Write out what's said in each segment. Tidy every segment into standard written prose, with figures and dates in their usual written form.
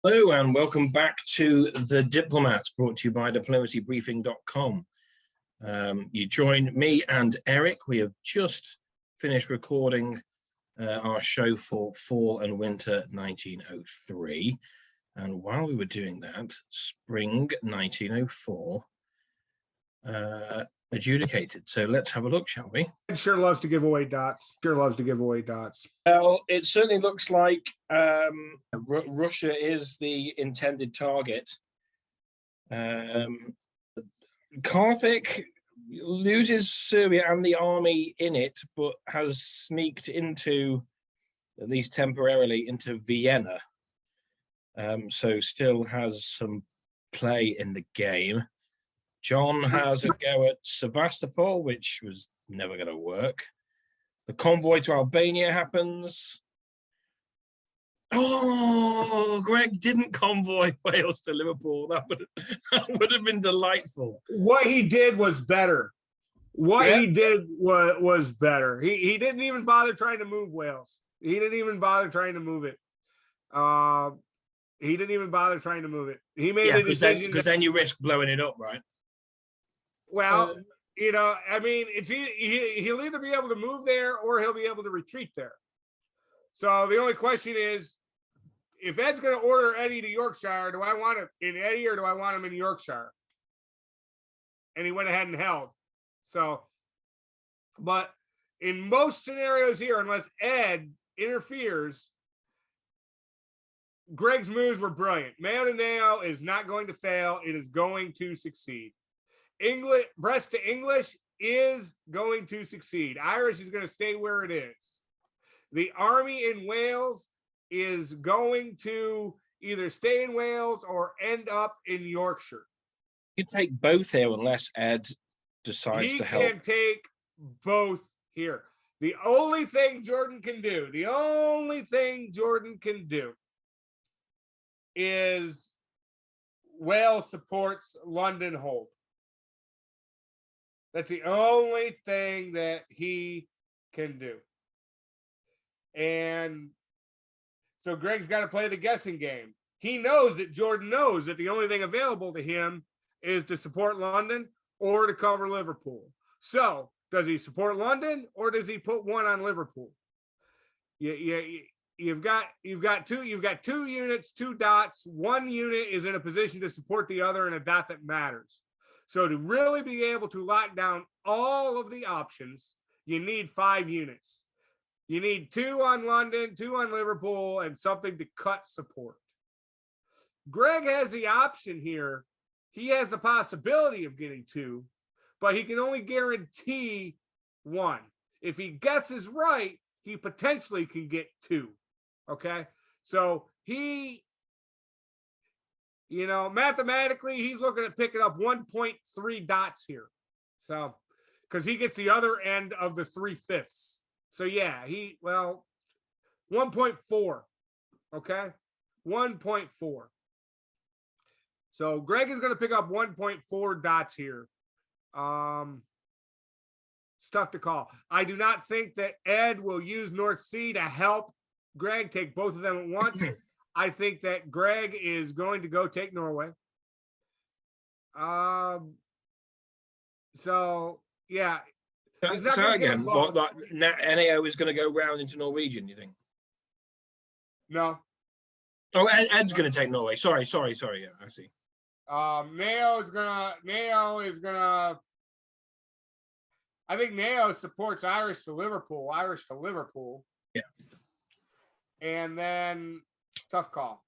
Hello and welcome back to The Diplomats, brought to you by diplomacybriefing.com. You join me and Eric. We have just finished recording our show for fall and winter 1903. And while we were doing that, spring 1904 adjudicated. So let's have a look, shall we? Ed sure loves to give away dots. Well, it certainly looks like Russia is the intended target. Karthik loses Serbia and the army in it, but has sneaked into, at least temporarily, into Vienna. So still has some play in the game. John has a go at Sevastopol, which was never going to work. The convoy to Albania happens. Oh, Greg didn't convoy Wales to Liverpool. That would have been delightful. What he did was better. He did was better. He didn't even bother trying to move Wales. He didn't even bother trying to move it. He made a decision because then you risk blowing it up, right? Well, I mean, he'll either be able to move there or he'll be able to retreat there. So the only question is, if Ed's going to order Eddie to Yorkshire, do I want him in Eddie or do I want him in Yorkshire? And he went ahead and held. So, but in most scenarios here, unless Ed interferes, Greg's moves were brilliant. Mayo to Nao is not going to fail. It is going to succeed. Brest to English is going to succeed. Irish is going to stay where it is. The army in Wales is going to either stay in Wales or end up in Yorkshire. You can take both here unless Ed decides to help. He can take both here. The only thing Jordan can do is Wales supports London hold. That's the only thing that he can do. And so Greg's got to play the guessing game. He knows that Jordan knows that the only thing available to him is to support London or to cover Liverpool. So does he support London or does he put one on Liverpool? You've got two units, two dots. One unit is in a position to support the other in a dot that matters. So to really be able to lock down all of the options, you need 5 units. You need 2 on London, 2 on Liverpool, and something to cut support. Greg has the option here. He has the possibility of getting 2, but he can only guarantee 1. If he guesses right, he potentially can get 2. Okay? So he, mathematically, he's looking at picking up 1.3 dots here. So, because he gets the other end of the 3/5. So yeah, 1.4. Okay, 1.4. So Greg is going to pick up 1.4 dots here. It's tough to call. I do not think that Ed will use North Sea to help Greg take both of them at once. I think that Greg is going to go take Norway. So yeah. So again, NAO is going to go round into Norwegian, you think? No. Oh, Ed's going to take Norway. Sorry. Yeah, I see. Mayo is gonna. I think Mayo supports Irish to Liverpool. Yeah. And then tough call.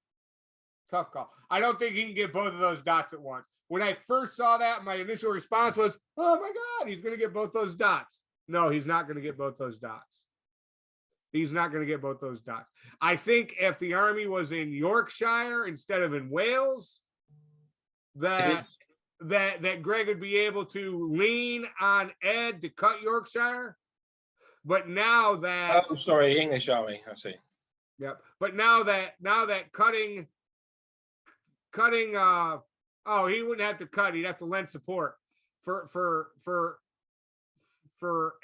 I don't think he can get both of those dots at once. When I first saw that, my initial response was, oh my God, he's going to get both those dots. No, he's not going to get both those dots. I think if the army was in Yorkshire instead of in Wales, that Greg would be able to lean on Ed to cut Yorkshire. But now that... Oh, sorry, English army, I see. Yep. But now that cutting he wouldn't have to cut, he'd have to lend support. For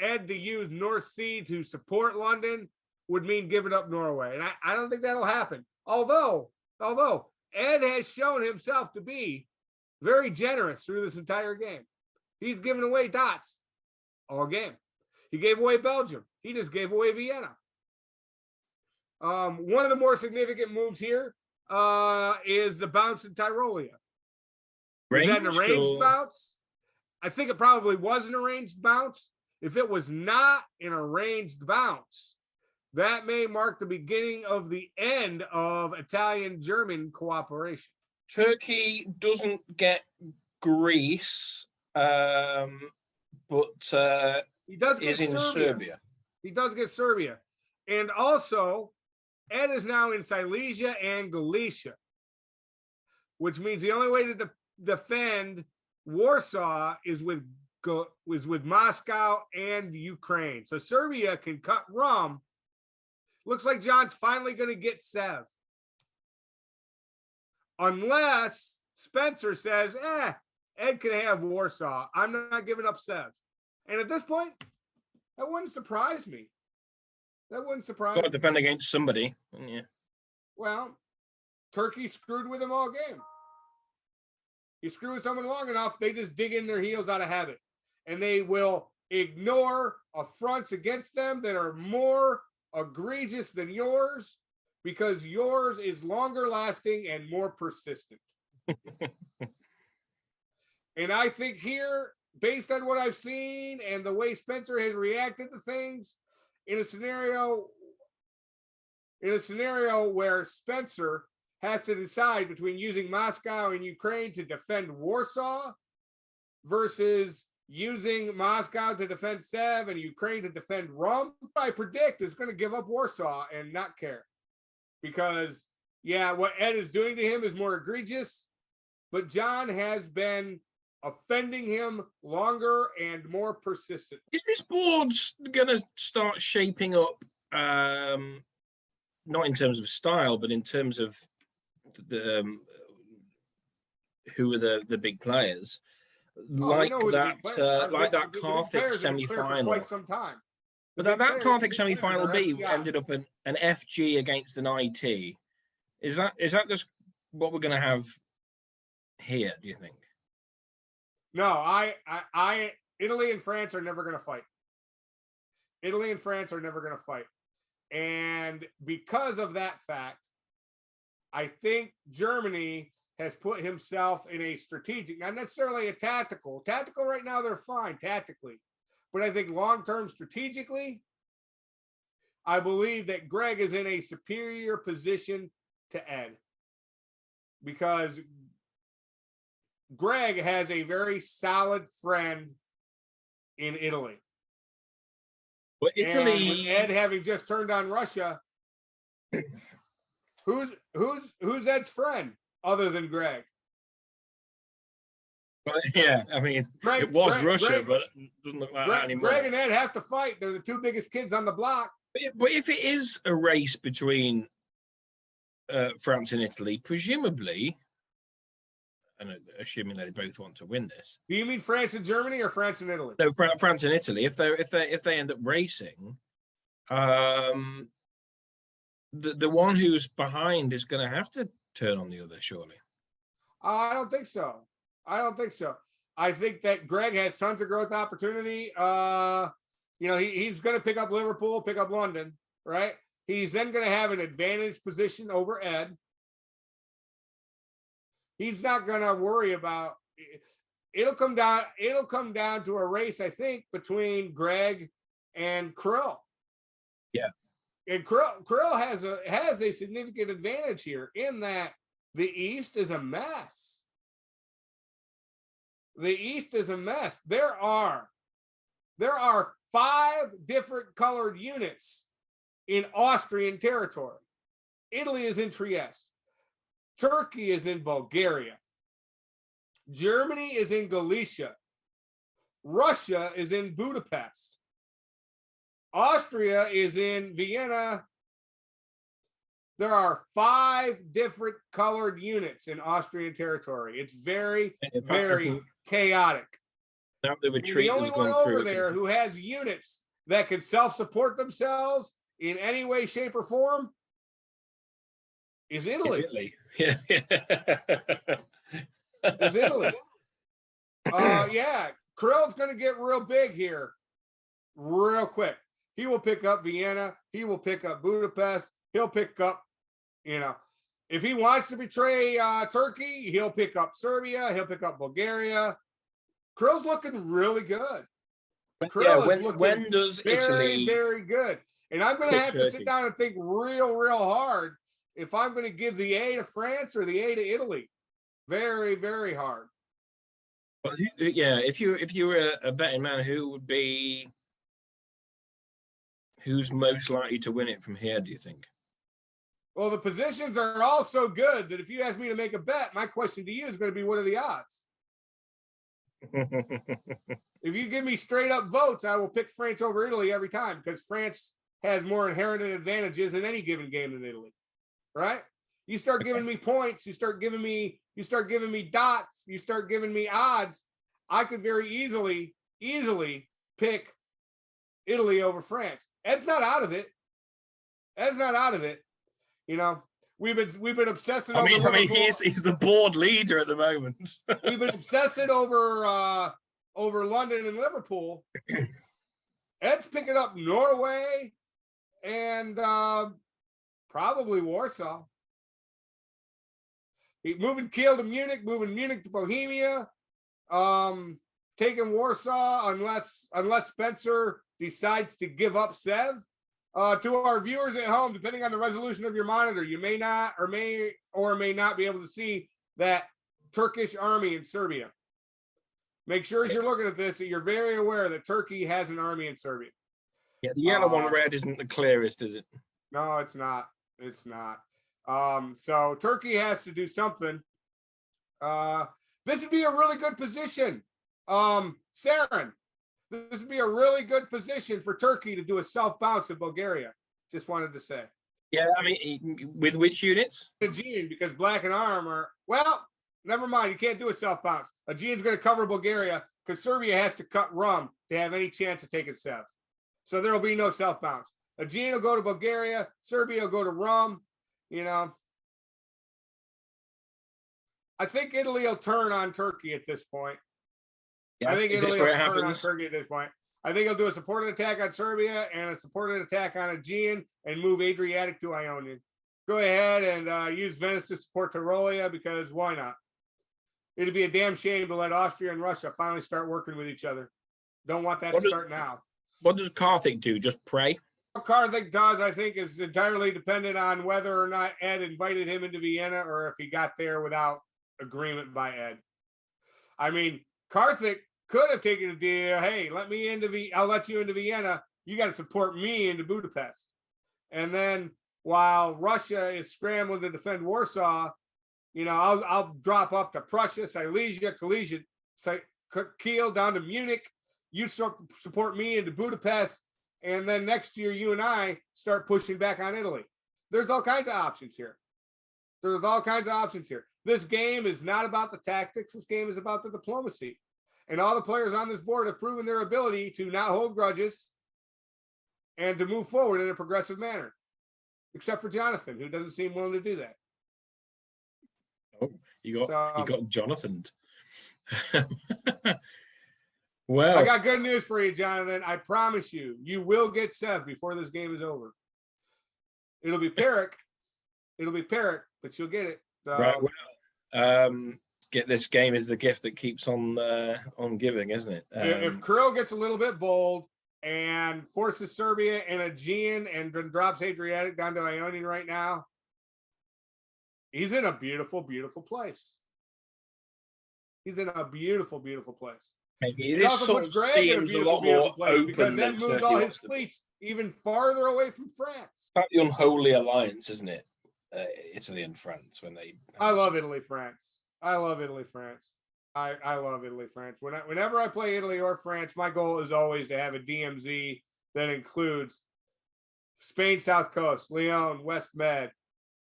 Ed to use North Sea to support London would mean giving up Norway. And I don't think that'll happen. Although Ed has shown himself to be very generous through this entire game. He's given away dots all game. He gave away Belgium. He just gave away Vienna. One of the more significant moves here is the bounce in Tyrolia. Was that an arranged bounce? I think it probably was an arranged bounce. If it was not an arranged bounce, that may mark the beginning of the end of Italian-German cooperation. Turkey doesn't get Greece, but he does get Serbia. He does get Serbia. And also, Ed is now in Silesia and Galicia, which means the only way to defend Warsaw is with Moscow and Ukraine. So Serbia can cut rum. Looks like John's finally going to get Sev. Unless Spencer says, Ed can have Warsaw. I'm not giving up Sev. And at this point, that wouldn't surprise me. That wouldn't surprise me. Got to defend against somebody. Yeah. Well, Turkey screwed with him all game. You screw with someone long enough, they just dig in their heels out of habit. And they will ignore affronts against them that are more egregious than yours because yours is longer lasting and more persistent. And I think here, based on what I've seen and the way Spencer has reacted to things, in a scenario where Spencer has to decide between using Moscow and Ukraine to defend Warsaw versus using Moscow to defend Sev and Ukraine to defend Rum, I predict is going to give up Warsaw and not care. Because, yeah, what Ed is doing to him is more egregious, but John has been offending him longer and more persistent. Is this board going to start shaping up, not in terms of style, but in terms of who are the big players? Like that Carthage semi-final. Quite some time. But that Carthage semi-final B ended up an FG against an IT. Is that just what we're going to have here, do you think? No, Italy and France are never going to fight. Italy and France are never going to fight. And because of that fact, I think Germany has put himself in a strategic, not necessarily a tactical. Tactical right now, they're fine tactically. But I think long-term strategically, I believe that Greg is in a superior position to Ed. Because Greg has a very solid friend in Italy. Well, Italy, and with Ed having just turned on Russia, who's Ed's friend other than Greg? Well, yeah, I mean, it was Russia, but it doesn't look like that anymore. Greg and Ed have to fight. They're the two biggest kids on the block. But if it is a race between France and Italy, presumably, and assuming they both want to win this. Do you mean France and Germany or France and Italy? No, France and Italy. If they end up racing, the one who's behind is going to have to turn on the other, surely. I don't think so. I think that Greg has tons of growth opportunity. He's going to pick up Liverpool, pick up London, right? He's then going to have an advantage position over Ed. He's not going to worry about it. It'll come down to a race, I think, between Greg and Krill. Yeah. And Krill has a significant advantage here in that the East is a mess. The East is a mess. There are 5 different colored units in Austrian territory. Italy is in Trieste. Turkey is in Bulgaria. Germany is in Galicia. Russia is in Budapest. Austria is in Vienna. There are 5 different colored units in Austrian territory. It's very, very chaotic. The only one over there who has units that can self-support themselves in any way, shape, or form is Italy. Italy. Yeah. Is Italy. Yeah, Krill's going to get real big here real quick. He will pick up Vienna. He will pick up Budapest. He'll pick up, if he wants to betray Turkey, he'll pick up Serbia. He'll pick up Bulgaria. Krill's looking really good. Krill is looking when does very, Italy very good. And I'm going to have to sit down and think real, real hard if I'm going to give the A to France or the A to Italy. Very, very hard. Well, yeah, if you were a betting man, who's most likely to win it from here, do you think? Well, the positions are all so good that if you ask me to make a bet, my question to you is going to be, what are the odds? If you give me straight up votes, I will pick France over Italy every time, because France has more inherent advantages in any given game than Italy, right? You start giving me points, you start giving me dots, you start giving me odds. I could very easily pick Italy over France. Ed's not out of it. Ed's not out of it. We've been obsessing over. I mean, he's the board leader at the moment. We've been obsessing over London and Liverpool. Ed's picking up Norway and probably Warsaw. Moving Kiel to Munich, moving Munich to Bohemia, taking Warsaw unless Spencer decides to give up Sev. To our viewers at home, depending on the resolution of your monitor, you may not or may not be able to see that Turkish army in Serbia. Make sure as you're looking at this that you're very aware that Turkey has an army in Serbia. Yeah, the yellow on red isn't the clearest, is it? No, it's not. It's not. So Turkey has to do something. This would be a really good position. Saren, this would be a really good position for Turkey to do a self bounce in Bulgaria. Just wanted to say. Yeah, I mean, with which units? Aegean, because Black and Arm are, well, never mind. You can't do a self bounce. Aegean's going to cover Bulgaria because Serbia has to cut Rum to have any chance of taking Sev. So there will be no self bounce. Aegean will go to Bulgaria. Serbia will go to Rum. I think Italy will turn on Turkey at this point. Yeah, I think Italy will turn on Turkey at this point. I think he'll do a supported attack on Serbia and a supported attack on Aegean and move Adriatic to Ionian. Go ahead and use Venice to support Tyrolia, because why not? It'd be a damn shame to let Austria and Russia finally start working with each other. Don't want that to start now. What does Carthage do? Just pray? What Carthage does, I think, is entirely dependent on whether or not Ed invited him into Vienna or if he got there without agreement by Ed. I mean, Carthage could have taken a deal. Hey, I'll let you into Vienna. You got to support me into Budapest. And then while Russia is scrambling to defend Warsaw, I'll drop up to Prussia, Silesia, Kiel down to Munich. You support me into Budapest. And then next year, you and I start pushing back on Italy. There's all kinds of options here. This game is not about the tactics. This game is about the diplomacy. And all the players on this board have proven their ability to not hold grudges and to move forward in a progressive manner, except for Jonathan, who doesn't seem willing to do that. Oh, you got Jonathan. Well, I got good news for you, Jonathan. I promise you, you will get Sev before this game is over. It'll be Perrick, but you'll get it. So, right. Well, get this game is the gift that keeps on giving, isn't it? If Krill gets a little bit bold and forces Serbia and Aegean and then drops Adriatic down to Ionian right now, he's in a beautiful, beautiful place. Maybe he also puts Greg in a beautiful, beautiful place because that moves all his fleets even farther away from France. It's the unholy alliance, isn't it? Italy and France when they. I love Italy, France. I love Italy, France. Whenever I play Italy or France, my goal is always to have a DMZ that includes Spain, South Coast, Leon, West Med,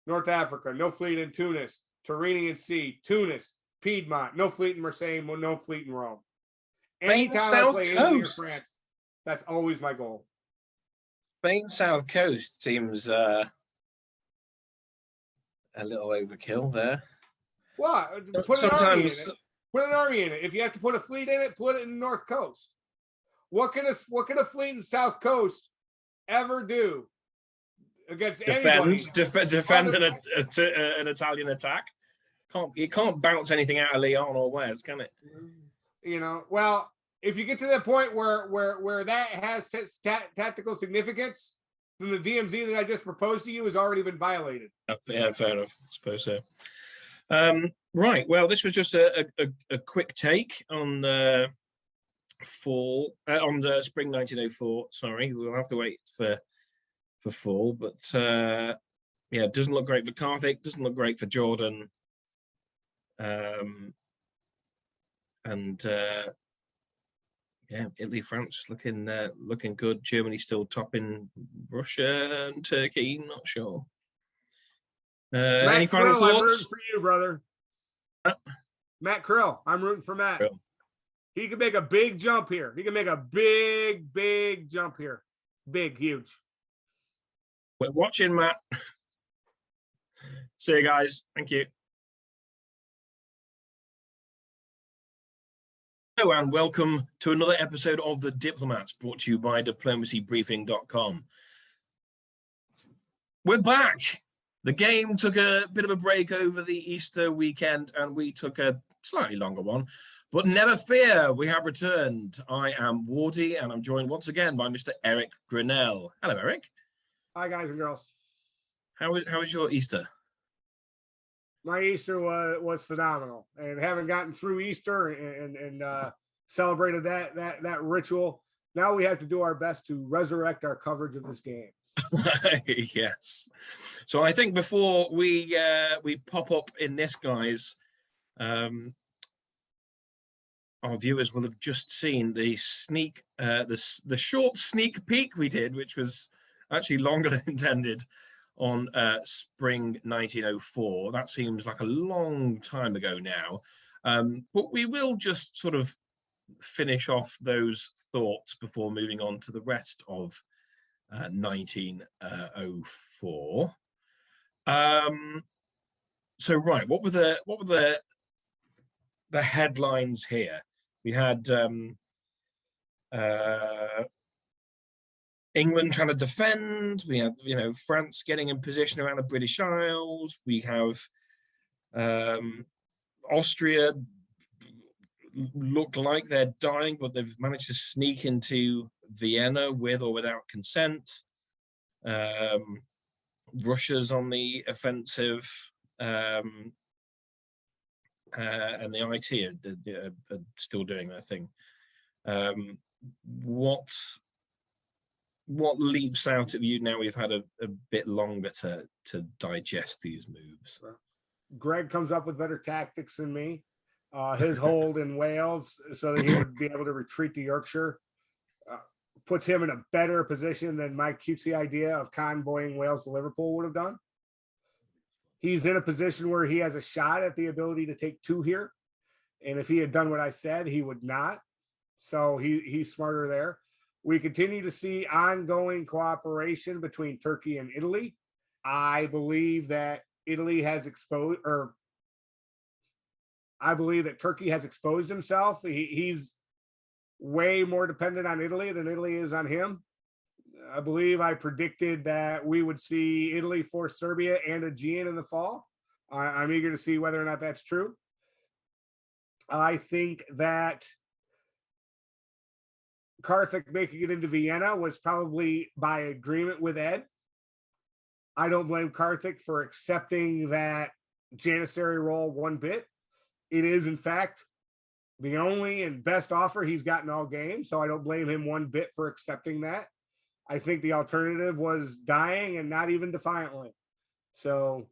North Africa, no fleet in Tunis, Tyrrhenian Sea, Tunis, Piedmont, no fleet in Marseille, no fleet in Rome. Anytime I play Italy or France, that's always my goal. Spain South Coast seems a little overkill there. What? Put an army in it. Put an army in it. If you have to put a fleet in it, put it in the North Coast. What can a fleet in the South Coast ever do against anybody? Defend an Italian attack. It can't bounce anything out of Leon or Wes, can it? You know, well, if you get to that point where that has tactical significance, then the DMZ that I just proposed to you has already been violated. Yeah, fair enough. I suppose so. Right. Well, this was just a quick take on the fall on the spring 1904. Sorry, we'll have to wait for fall, but yeah, it doesn't look great for Carthage. Doesn't look great for Jordan. And yeah, Italy, France looking good. Germany still topping Russia and Turkey. Not sure. Any final thoughts? I'm rooting for you, brother. Matt Krill. I'm rooting for Matt. Krill. He can make a big jump here. He can make a big jump here. Big, huge. We're watching, Matt. See you guys. Thank you. Hello and welcome to another episode of The Diplomats, brought to you by diplomacybriefing.com. We're back. The game took a bit of a break over the Easter weekend, and we took a slightly longer one. But never fear, we have returned. I am Wardy, and I'm joined once again by Mr. Eric Grinnell. Hello, Eric. Hi, guys and girls. How was your Easter? My Easter was phenomenal, and having gotten through Easter and celebrated that ritual, now we have to do our best to resurrect our coverage of this game. Yes. So I think before we pop up in this, guys, our viewers will have just seen the the short sneak peek we did, which was actually longer than intended, on spring 1904. That seems like a long time ago now, but we will just sort of finish off those thoughts before moving on to the rest of 1904. So right, what were the headlines here? We had England trying to defend. We have, France getting in position around the British Isles. We have Austria look like they're dying, but they've managed to sneak into Vienna with or without consent. Russia's on the offensive, and the IT are still doing their thing. What leaps out at you now we've had a bit longer to digest these moves? Greg comes up with better tactics than me. His hold in Wales so that he would be able to retreat to Yorkshire puts him in a better position than my cutesy idea of convoying Wales to Liverpool would have done. He's in a position where he has a shot at the ability to take two here. And if he had done what I said, he would not. So he's smarter there. We continue to see ongoing cooperation between Turkey and Italy. I believe that Turkey has exposed himself. He's way more dependent on Italy than Italy is on him. I believe I predicted that we would see Italy force Serbia and Aegean in the fall. I'm eager to see whether or not that's true. I think that Carthage making it into Vienna was probably by agreement with Ed. I don't blame Carthage for accepting that Janissary role one bit. It is, in fact, the only and best offer he's gotten all game, so I don't blame him one bit for accepting that. I think the alternative was dying, and not even defiantly. So,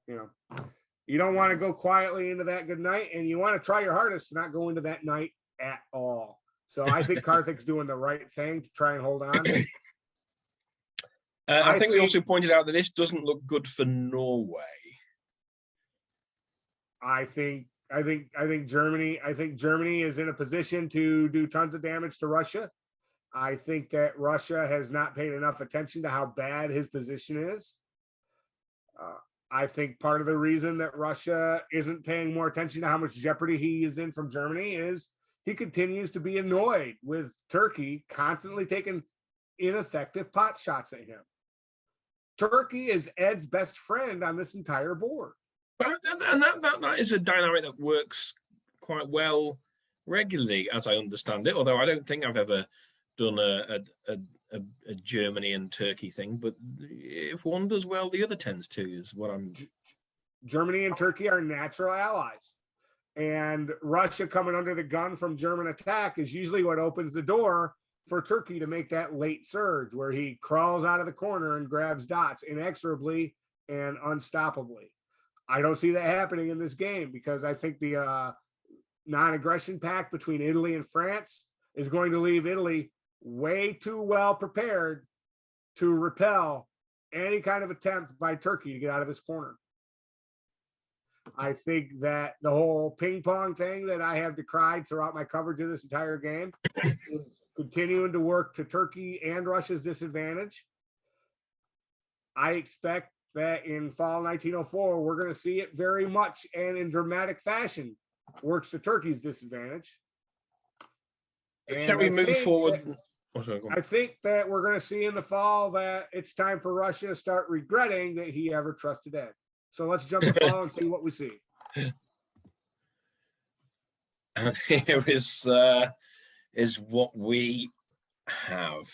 you don't want to go quietly into that good night, and you want to try your hardest to not go into that night at all. So I think Carthage's doing the right thing to try and hold on. I think we also pointed out that this doesn't look good for Norway. I think Germany is in a position to do tons of damage to Russia. I think that Russia has not paid enough attention to how bad his position is. I think part of the reason that Russia isn't paying more attention to how much jeopardy he is in from Germany is he continues to be annoyed with Turkey constantly taking ineffective pot shots at him. Turkey is Ed's best friend on this entire board. And that is a dynamic that works quite well regularly, as I understand it. Although I don't think I've ever done a Germany and Turkey thing. But if one does well, the other tends to, is what I'm. Germany and Turkey are natural allies. And Russia coming under the gun from German attack is usually what opens the door for Turkey to make that late surge where he crawls out of the corner and grabs dots inexorably and unstoppably. I don't see that happening in this game because I think the non-aggression pact between Italy and France is going to leave Italy way too well prepared to repel any kind of attempt by Turkey to get out of this corner. I think that the whole ping pong thing that I have decried throughout my coverage of this entire game is continuing to work to Turkey and Russia's disadvantage. I expect that in fall 1904, we're going to see it very much and in dramatic fashion works to Turkey's disadvantage. Shall we move forward? I think that we're going to see in the fall that it's time for Russia to start regretting that he ever trusted Ed. So let's jump to fall and see what we see. And here is what we have.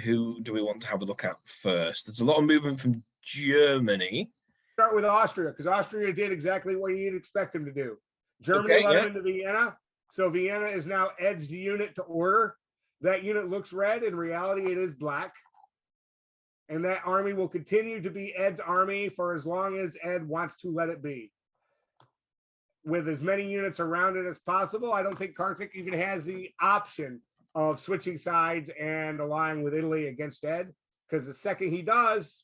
Who do we want to have a look at first? There's a lot of movement from Germany. Start with Austria, because Austria did exactly what you'd expect him to do. Germany let him into Vienna. So Vienna is now Ed's unit to order. That unit looks red. In reality, it is black. And that army will continue to be Ed's army for as long as Ed wants to let it be. With as many units around it as possible, I don't think Karthik even has the option of switching sides and allying with Italy against Ed, because the second he does,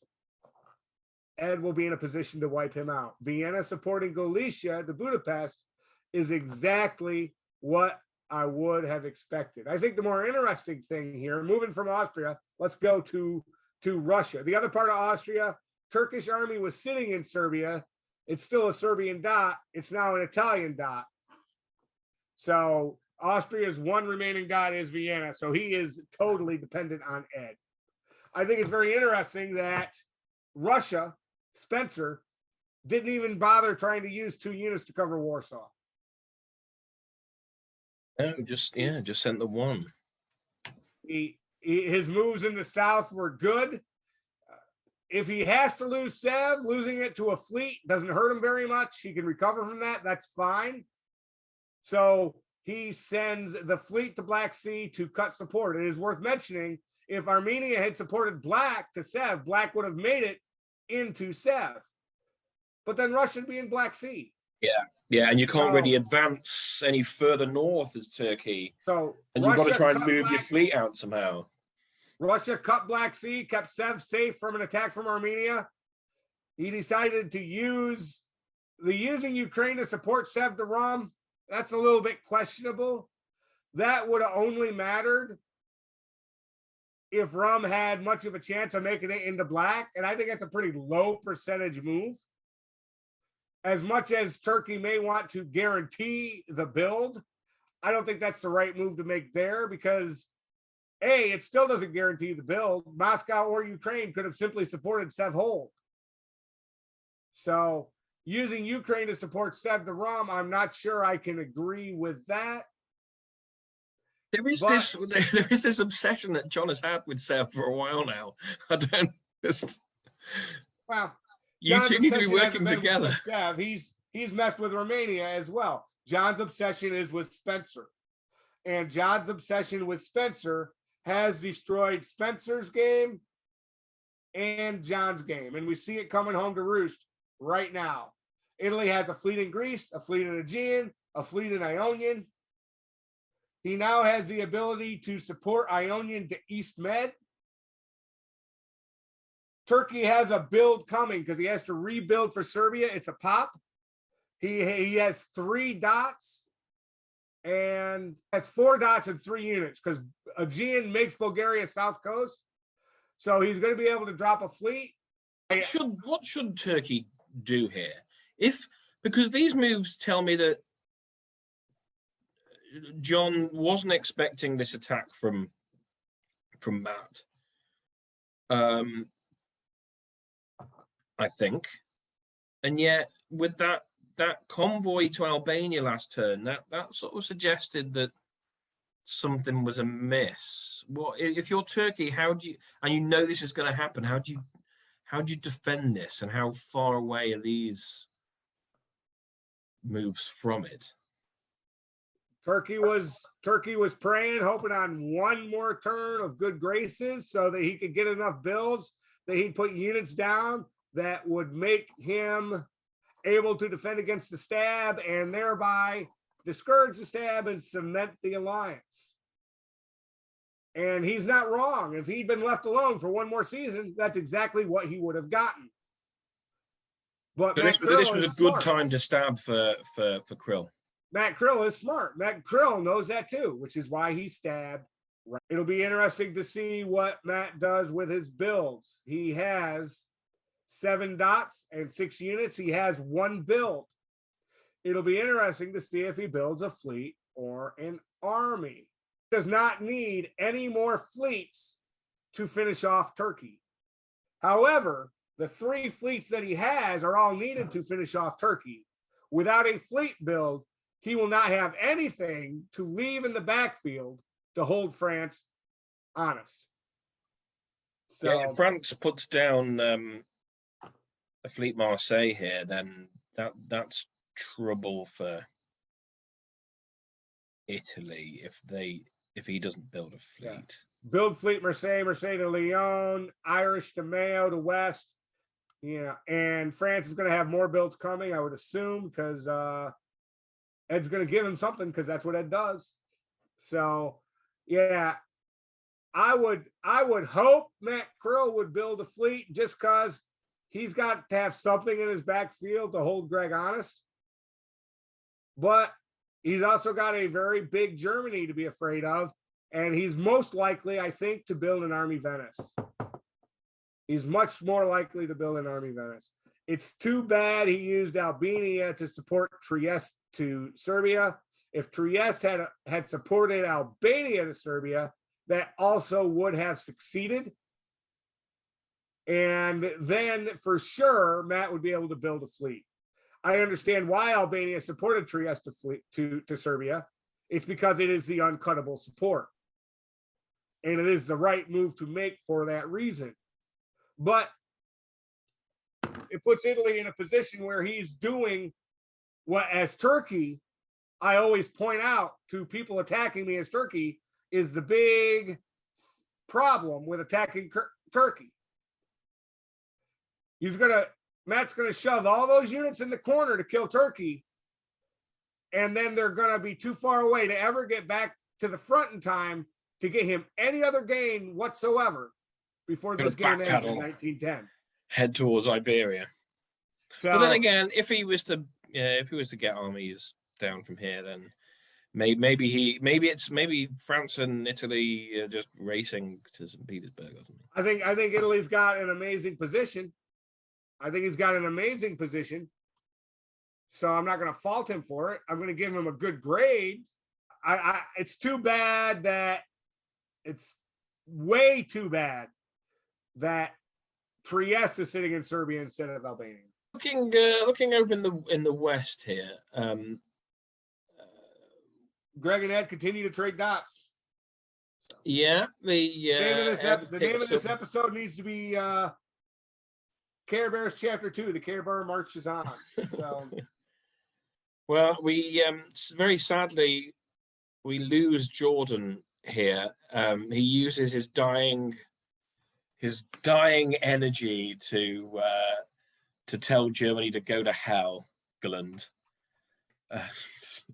Ed will be in a position to wipe him out. Vienna supporting Galicia to Budapest is exactly what I would have expected. I think the more interesting thing here, moving from Austria, let's go to Russia. The other part of Austria, Turkish army was sitting in Serbia. It's still a Serbian dot. It's now an Italian dot. So Austria's one remaining dot is Vienna. So he is totally dependent on Ed. I think it's very interesting that Russia, Spencer, didn't even bother trying to use 2 units to cover Warsaw. No, just sent the one. His moves in the south were good. If he has to lose Sev, losing it to a fleet doesn't hurt him very much. He can recover from that. That's fine. So he sends the fleet to Black Sea to cut support. It is worth mentioning, if Armenia had supported Black to Sev, Black would have made it into Sev. But then Russia would be in Black Sea. Yeah, and you can't really advance any further north as Turkey. So and you've got to try and move your fleet out somehow. Russia cut Black Sea, kept Sev safe from an attack from Armenia. He decided to use using Ukraine to support Sev to Rum. That's a little bit questionable. That would have only mattered if Rum had much of a chance of making it into Black. And I think that's a pretty low percentage move. As much as Turkey may want to guarantee the build, I don't think that's the right move to make there because, A, it still doesn't guarantee the build. Moscow or Ukraine could have simply supported Sev whole. So using Ukraine to support Sev to Rum, I'm not sure I can agree with that. There is this obsession that John has had with Sev for a while now. I don't just. Well, you two need to be working together. Sev. He's messed with Romania as well. John's obsession is with Spencer. And John's obsession with Spencer has destroyed Spencer's game and John's game. And we see it coming home to roost right now. Italy has a fleet in Greece, a fleet in Aegean, a fleet in Ionian. He now has the ability to support Ionian to East Med. Turkey has a build coming because he has to rebuild for Serbia. It's a pop. He has 3 dots and has 4 dots and 3 units because Aegean makes Bulgaria south coast. So he's going to be able to drop a fleet. What should Turkey do here? Because these moves tell me that John wasn't expecting this attack from Matt. I think, and yet with that convoy to Albania last turn, that sort of suggested that something was amiss. What if you're Turkey? How do you, and you know this is going to happen? How do you defend this, and how far away are these moves from it? Turkey was praying, hoping on one more turn of good graces so that he could get enough builds that he'd put units down that would make him able to defend against the stab and thereby discourage the stab and cement the alliance. And he's not wrong. If he'd been left alone for one more season, that's exactly what he would have gotten. But this was a good time to stab for Krill. Matt Krill is smart. Matt Krill knows that too, which is why he stabbed. It'll be interesting to see what Matt does with his builds. He has 7 dots and 6 units. He has 1 build. It'll be interesting to see if he builds a fleet or an army. Does not need any more fleets to finish off Turkey. However, the 3 fleets that he has are all needed to finish off Turkey. Without a fleet build, he will not have anything to leave in the backfield to hold France honest. So yeah, if France puts down a fleet Marseille here, then that's trouble for Italy if he doesn't build a fleet. Yeah. Build fleet Marseille to Lyon, Irish to Mayo to West. Yeah, and France is going to have more builds coming, I would assume, because Ed's going to give him something, because that's what Ed does. So, yeah, I would hope Matt Krill would build a fleet just because he's got to have something in his backfield to hold Greg honest. But he's also got a very big Germany to be afraid of, and he's most likely, I think, to build an Army Venice. He's much more likely to build an Army Venice. It's too bad he used Albania to support Trieste to Serbia. If Trieste had supported Albania to Serbia, that also would have succeeded. And then for sure, Matt would be able to build a fleet. I understand why Albania supported Trieste to Serbia. It's because it is the uncuttable support. And it is the right move to make for that reason. But it puts Italy in a position where he's doing what, as Turkey, I always point out to people attacking me as Turkey, is the big problem with attacking Turkey. Matt's gonna shove all those units in the corner to kill Turkey, and then they're gonna be too far away to ever get back to the front in time to get him any other gain whatsoever before this game ends in 1910. Head towards Iberia. So, but then again, if he was to get armies down from here, then maybe France and Italy are just racing to St. Petersburg or something. I think Italy's got an amazing position. So I'm not going to fault him for it. I'm going to give him a good grade. It's too bad that it's way too bad that Trieste is sitting in Serbia instead of Albania. Looking over in the west here, Greg and Ed continue to trade dots. So, yeah, the name of this episode needs to be Care Bears Chapter 2. The Care Bear marches on. So, well, we very sadly we lose Jordan here. He uses his dying energy to tell Germany to go to hell, Gland.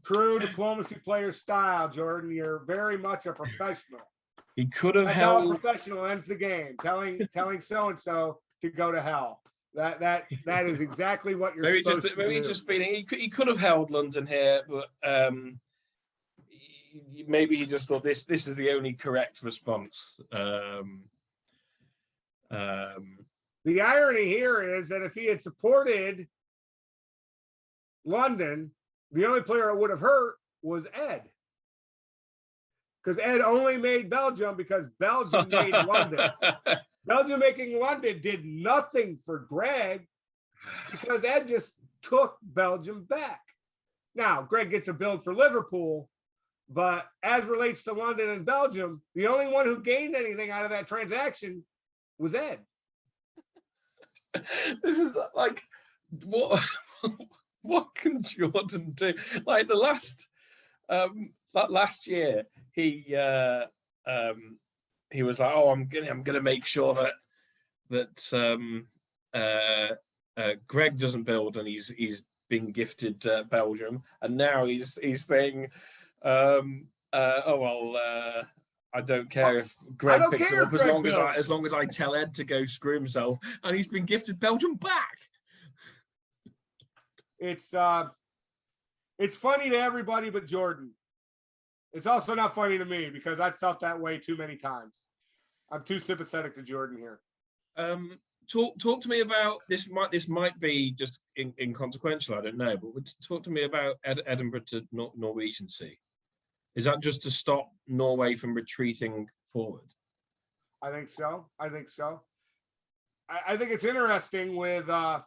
True diplomacy player style, Jordan. You're very much a professional. He could have That's held. How a professional ends the game, telling so and so to go to hell. That is exactly what you're supposed to do. Maybe just feeling he could have held London here, but maybe he just thought this is the only correct response. The irony here is that if he had supported London, the only player it would have hurt was Ed. Because Ed only made Belgium because Belgium made London. Belgium making London did nothing for Greg because Ed just took Belgium back. Now, Greg gets a build for Liverpool, but as relates to London and Belgium, the only one who gained anything out of that transaction was Ed. This is like, what can Jordan do? Like the last year, he was like, "Oh, I'm gonna make sure that Greg doesn't build," and he's been gifted Belgium, and now he's saying, "Oh well, I don't care if Greg picks it up as long as I tell Ed to go screw himself," and he's been gifted Belgium back. It's funny to everybody but Jordan. It's also not funny to me because I felt that way too many times. I'm too sympathetic to Jordan here. Talk to me about this. Might be just inconsequential. I don't know, but talk to me about Edinburgh to Norwegian Sea. Is that just to stop Norway from retreating forward? I think so. I think it's interesting with Ed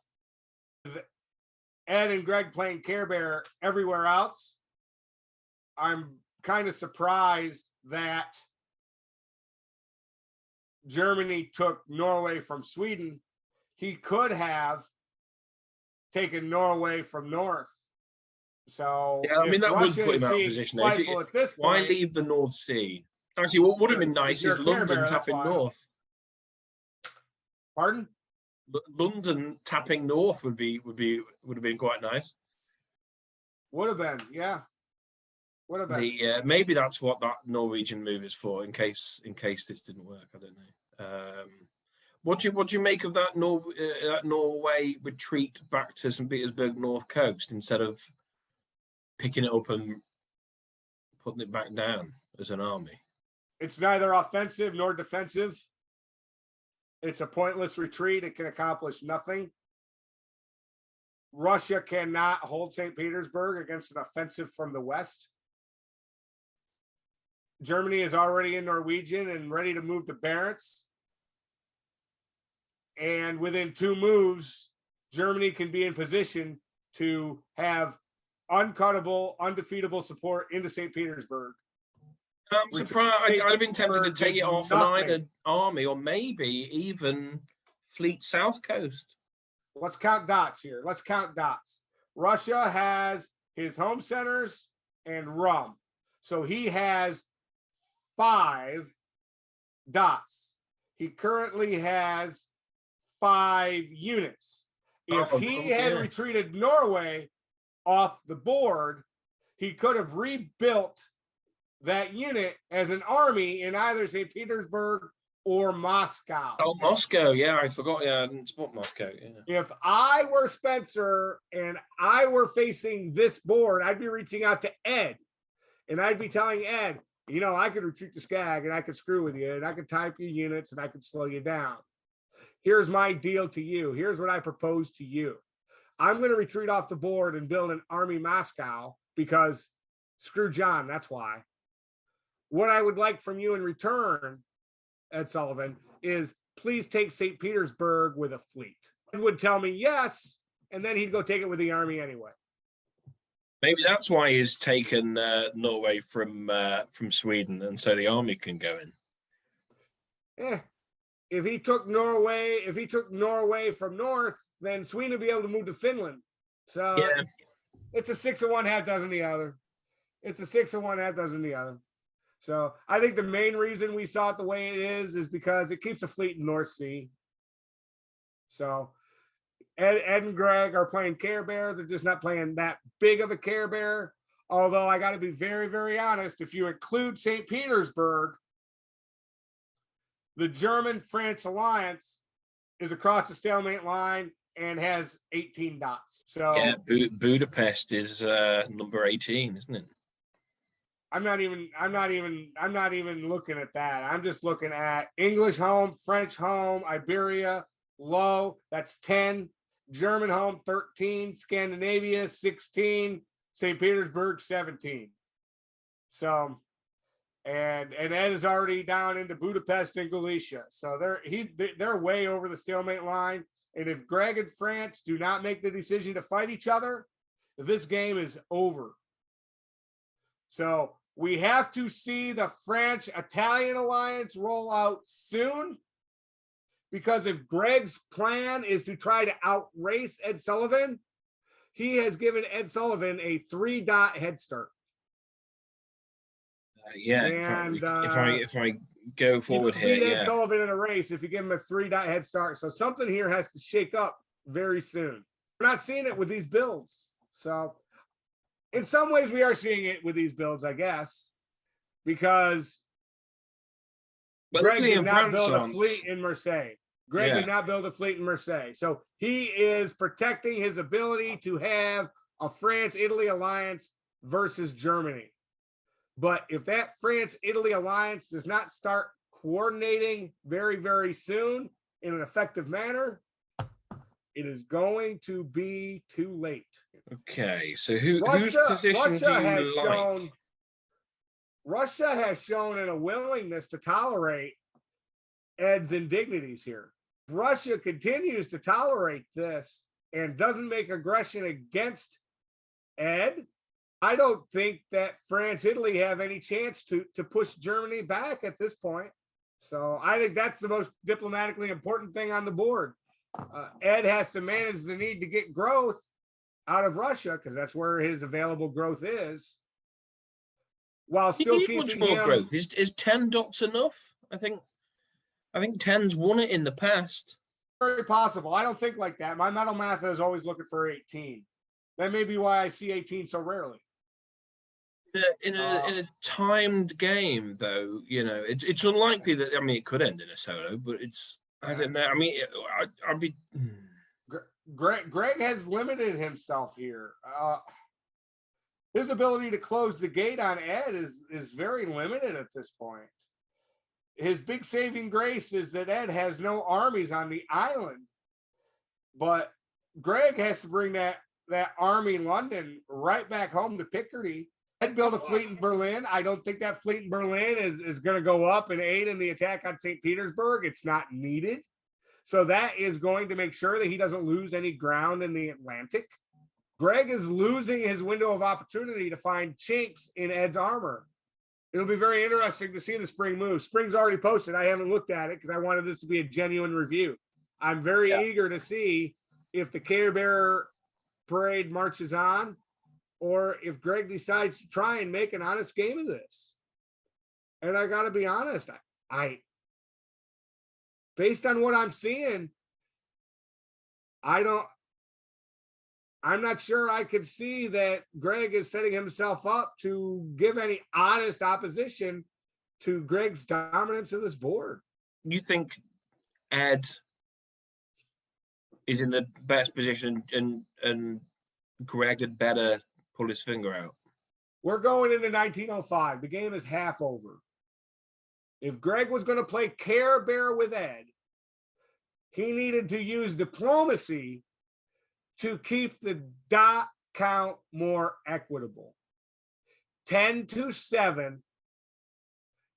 and Greg playing Care Bear everywhere else. I'm kind of surprised that Germany took Norway from Sweden. He could have taken Norway from North. So yeah, I mean that would put him out of position. Why leave the North Sea? Actually, what would have been nice is London tapping North. Pardon? London tapping North would have been quite nice. Would have been, yeah. Would have been. Maybe that's what that Norwegian move is for, in case this didn't work. I don't know. What do you make of that Norway retreat back to St. Petersburg North Coast instead of picking it up and putting it back down as an army? It's neither offensive nor defensive. It's a pointless retreat. It can accomplish nothing. Russia cannot hold St. Petersburg against an offensive from the west. Germany is already in Norwegian and ready to move to Barents. And within 2 moves, Germany can be in position to have uncuttable, undefeatable support into St. Petersburg. I'm surprised. I'd have been tempted to take it off an either army or maybe even Fleet South Coast. Let's count dots here. Let's count dots. Russia has his home centers and Rum. So he has 5 dots. He currently has 5 units. If he had retreated Norway off the board, he could have rebuilt that unit as an army in either St. Petersburg or Moscow. Oh, Moscow. Yeah, I forgot. Yeah, I didn't spot Moscow. Yeah. If I were Spencer and I were facing this board, I'd be reaching out to Ed and I'd be telling Ed, you know, I could retreat to Skag and I could screw with you and I could type your units and I could slow you down. Here's my deal to you. Here's what I propose to you. I'm going to retreat off the board and build an army Moscow because screw John. That's why. What I would like from you in return, Ed Sullivan, is please take St. Petersburg with a fleet. He would tell me yes, and then he'd go take it with the army anyway. Maybe that's why he's taken Norway from Sweden, and so the army can go in. If he took Norway from north, then Sweden would be able to move to Finland. So yeah. It's a 6 of one, half dozen the other. It's a 6 of one, half dozen the other. So I think the main reason we saw it the way it is because it keeps a fleet in the North Sea. So Ed and Greg are playing Care Bear. They're just not playing that big of a Care Bear. Although I got to be very, very honest, if you include St. Petersburg, the German-France alliance is across the stalemate line and has 18 dots. So yeah, Budapest is number 18, isn't it? I'm not even looking at that. I'm just looking at English home, French home, Iberia, low. That's 10. German home 13. Scandinavia 16. St. Petersburg 17. So, and Ed is already down into Budapest and Galicia. So they're way over the stalemate line. And if Greg and France do not make the decision to fight each other, this game is over. So we have to see the French-Italian alliance roll out soon, because if Greg's plan is to try to outrace Ed Sullivan, he has given Ed Sullivan a 3-dot head start. Yeah, and if I go forward here, beat Ed Sullivan in a race if you give him a 3-dot head start. So something here has to shake up very soon. We're not seeing it with these builds. So in some ways we are seeing it with these builds, I guess, because Greg did not build a fleet in Marseille. Greg did not build a fleet in Marseille. So he is protecting his ability to have a France-Italy alliance versus Germany. But if that France-Italy alliance does not start coordinating very, very soon in an effective manner, it is going to be too late. Okay, so whose position do you like? Russia has shown a willingness to tolerate Ed's indignities here. If Russia continues to tolerate this and doesn't make aggression against Ed, I don't think that France, Italy have any chance to push Germany back at this point. So I think that's the most diplomatically important thing on the board. Ed has to manage the need to get growth out of Russia, because that's where his available growth is, while still keeping much more growth. Is 10 dots enough? I think 10's won it in the past. Very possible. I don't think like that. My mental math is always looking for 18. That may be why I see 18 so rarely. In a timed game, though, it's unlikely that. I mean, it could end in a solo, but I don't know. I mean, I'd be. Greg has limited himself here. His ability to close the gate on Ed is very limited at this point. His big saving grace is that Ed has no armies on the island, but Greg has to bring that army London right back home to Picardy. Ed built a fleet in Berlin. I don't think that fleet in Berlin is going to go up and aid in the attack on St. Petersburg. It's not needed. So that is going to make sure that he doesn't lose any ground in the Atlantic. Greg is losing his window of opportunity to find chinks in Ed's armor. It'll be very interesting to see the spring move. Spring's already posted. I haven't looked at it because I wanted this to be a genuine review. I'm very eager to see if the Care Bearer parade marches on, or if Greg decides to try and make an honest game of this. And I got to be honest, I based on what I'm seeing, I'm not sure I could see that Greg is setting himself up to give any honest opposition to Greg's dominance of this board. You think Ed is in the best position and Greg had better pull his finger out? We're going into 1905. The game is half over. If Greg was going to play Care Bear with Ed, he needed to use diplomacy to keep the dot count more equitable. 10-7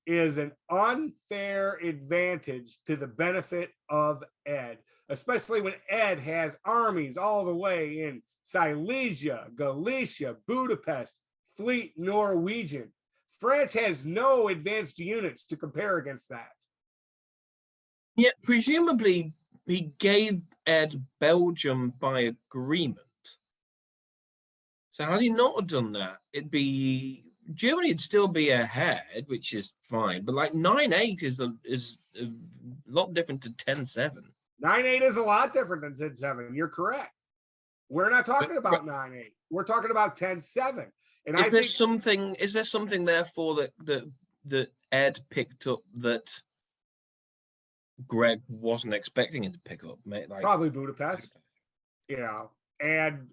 is an unfair advantage to the benefit of Ed, especially when Ed has armies all the way in Silesia, Galicia, Budapest, Fleet Norwegian. France has no advanced units to compare against that. Yet, presumably, he gave Ed Belgium by agreement. So had he not have done that, Germany would still be ahead, which is fine. But like 9-8 is a lot different to 10-7. 9-8 is a lot different than 10-7. You're correct. We're not talking about 9-8. We're talking about 10-7. And is there something therefore that Ed picked up that Greg wasn't expecting him to pick up? Probably Budapest. And